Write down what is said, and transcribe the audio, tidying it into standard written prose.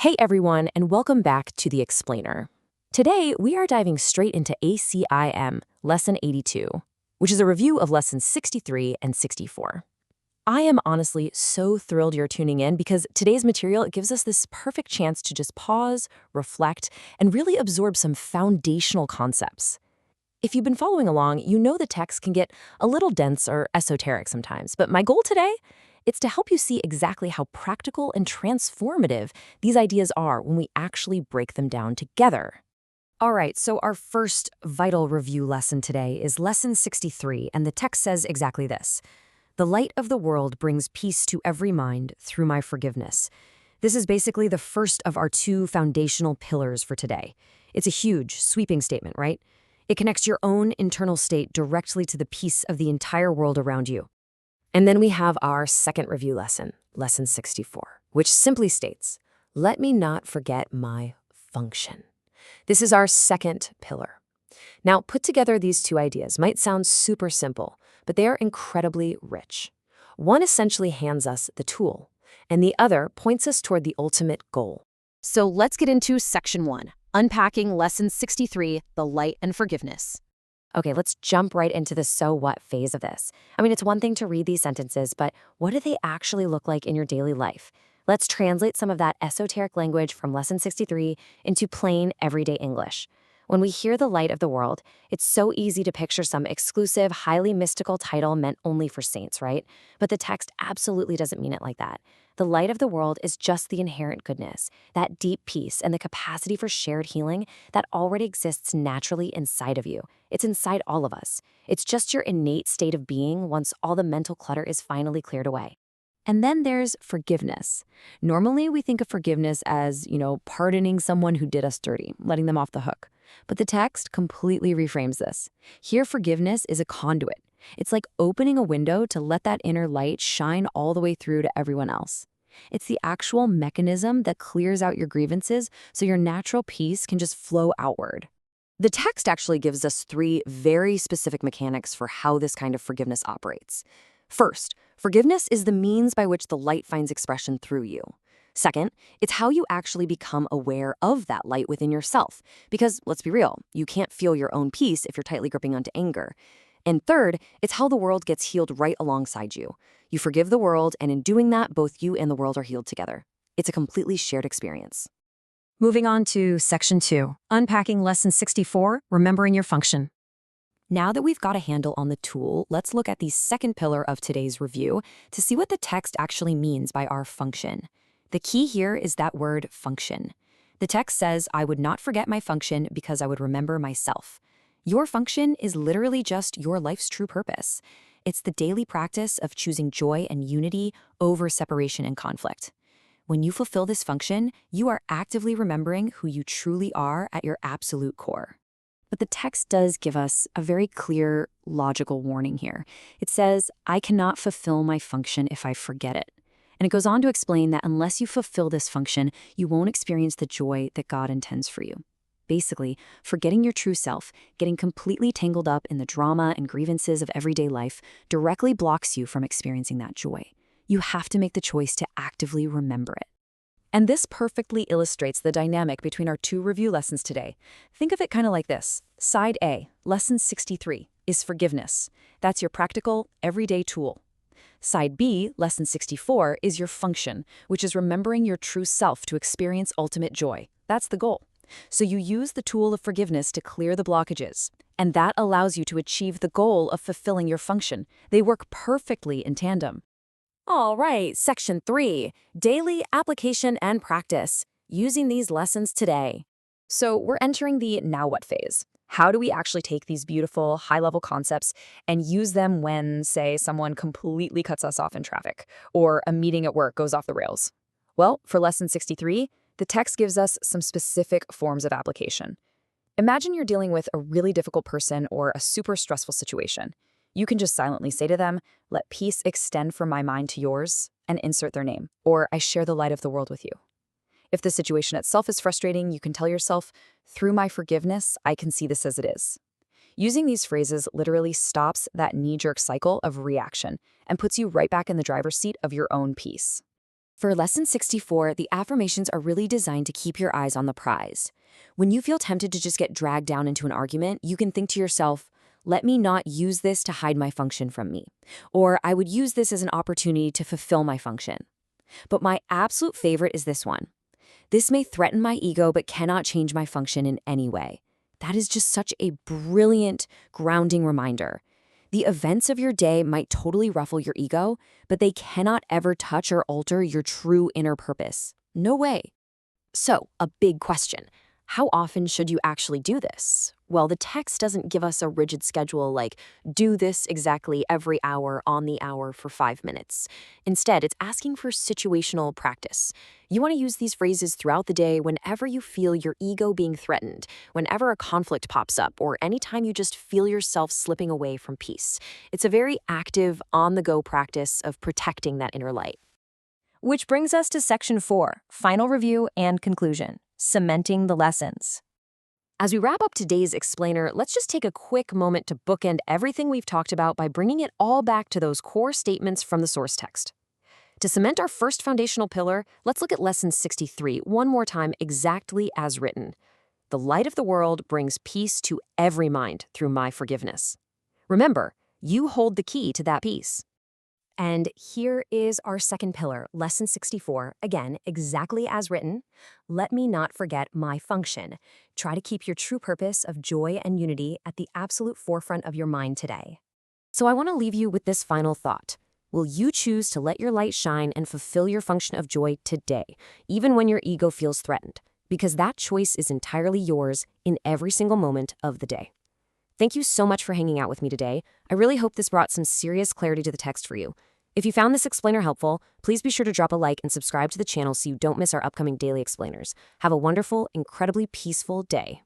Hey everyone, and welcome back to The Explainer. Today, we are diving straight into ACIM, Lesson 82, which is a review of Lessons 63 and 64. I am honestly so thrilled you're tuning in because today's material gives us this perfect chance to just pause, reflect, and really absorb some foundational concepts. If you've been following along, you know the text can get a little dense or esoteric sometimes, but my goal today? It's to help you see exactly how practical and transformative these ideas are when we actually break them down together. All right, so our first vital review lesson today is Lesson 63, and the text says exactly this. The light of the world brings peace to every mind through my forgiveness. This is basically the first of our two foundational pillars for today. It's a huge, sweeping statement, right? It connects your own internal state directly to the peace of the entire world around you. And then we have our second review lesson, Lesson 64, which simply states, let me not forget my function. This is our second pillar. Now, put together these two ideas might sound super simple, but they are incredibly rich. One essentially hands us the tool, and the other points us toward the ultimate goal. So let's get into Section 1, Unpacking Lesson 63, The Light and Forgiveness. Okay, let's jump right into the so what phase of this. I mean, it's one thing to read these sentences, but what do they actually look like in your daily life? Let's translate some of that esoteric language from Lesson 63 into plain, everyday English. When we hear the light of the world, it's so easy to picture some exclusive, highly mystical title meant only for saints, right? But the text absolutely doesn't mean it like that. The light of the world is just the inherent goodness, that deep peace and the capacity for shared healing that already exists naturally inside of you. It's inside all of us. It's just your innate state of being once all the mental clutter is finally cleared away. And then there's forgiveness. Normally, we think of forgiveness as, pardoning someone who did us dirty, letting them off the hook. But the text completely reframes this. Here, forgiveness is a conduit. It's like opening a window to let that inner light shine all the way through to everyone else. It's the actual mechanism that clears out your grievances so your natural peace can just flow outward. The text actually gives us three very specific mechanics for how this kind of forgiveness operates. First, forgiveness is the means by which the light finds expression through you. Second, it's how you actually become aware of that light within yourself. Because, let's be real, you can't feel your own peace if you're tightly gripping onto anger. And third, it's how the world gets healed right alongside you. You forgive the world, and in doing that, both you and the world are healed together. It's a completely shared experience. Moving on to Section 2, Unpacking Lesson 64, Remembering Your Function. Now that we've got a handle on the tool, let's look at the second pillar of today's review to see what the text actually means by our function. The key here is that word function. The text says, I would not forget my function because I would remember myself. Your function is literally just your life's true purpose. It's the daily practice of choosing joy and unity over separation and conflict. When you fulfill this function, you are actively remembering who you truly are at your absolute core. But the text does give us a very clear, logical warning here. It says, I cannot fulfill my function if I forget it. And it goes on to explain that unless you fulfill this function, you won't experience the joy that God intends for you. Basically, forgetting your true self, getting completely tangled up in the drama and grievances of everyday life, directly blocks you from experiencing that joy. You have to make the choice to actively remember it. And this perfectly illustrates the dynamic between our two review lessons today. Think of it kind of like this. Side A, Lesson 63, is forgiveness. That's your practical, everyday tool. Side B, Lesson 64, is your function, which is remembering your true self to experience ultimate joy. That's the goal. So you use the tool of forgiveness to clear the blockages, and that allows you to achieve the goal of fulfilling your function. They work perfectly in tandem. All right, Section 3, Daily Application and Practice, using these lessons today. So we're entering the now what phase. How do we actually take these beautiful, high-level concepts and use them when, say, someone completely cuts us off in traffic, or a meeting at work goes off the rails? Well, for Lesson 63, the text gives us some specific forms of application. Imagine you're dealing with a really difficult person or a super stressful situation. You can just silently say to them, let peace extend from my mind to yours, and insert their name, or I share the light of the world with you. If the situation itself is frustrating, you can tell yourself, through my forgiveness, I can see this as it is. Using these phrases literally stops that knee-jerk cycle of reaction and puts you right back in the driver's seat of your own peace. For Lesson 64, the affirmations are really designed to keep your eyes on the prize. When you feel tempted to just get dragged down into an argument, you can think to yourself, let me not use this to hide my function from me. Or I would use this as an opportunity to fulfill my function. But my absolute favorite is this one. This may threaten my ego but cannot change my function in any way. That is just such a brilliant, grounding reminder. The events of your day might totally ruffle your ego, but they cannot ever touch or alter your true inner purpose. No way. So, a big question. How often should you actually do this? Well, the text doesn't give us a rigid schedule like, do this exactly every hour on the hour for 5 minutes. Instead, it's asking for situational practice. You want to use these phrases throughout the day whenever you feel your ego being threatened, whenever a conflict pops up, or anytime you just feel yourself slipping away from peace. It's a very active, on-the-go practice of protecting that inner light. Which brings us to Section 4, Final Review and Conclusion, Cementing the Lessons. As we wrap up today's explainer, let's just take a quick moment to bookend everything we've talked about by bringing it all back to those core statements from the source text. To cement our first foundational pillar, let's look at Lesson 63 one more time exactly as written. The light of the world brings peace to every mind through my forgiveness. Remember, you hold the key to that peace. And here is our second pillar, Lesson 64, again, exactly as written. Let me not forget my function. Try to keep your true purpose of joy and unity at the absolute forefront of your mind today. So I want to leave you with this final thought. Will you choose to let your light shine and fulfill your function of joy today, even when your ego feels threatened? Because that choice is entirely yours in every single moment of the day. Thank you so much for hanging out with me today. I really hope this brought some serious clarity to the text for you. If you found this explainer helpful, please be sure to drop a like and subscribe to the channel so you don't miss our upcoming daily explainers. Have a wonderful, incredibly peaceful day.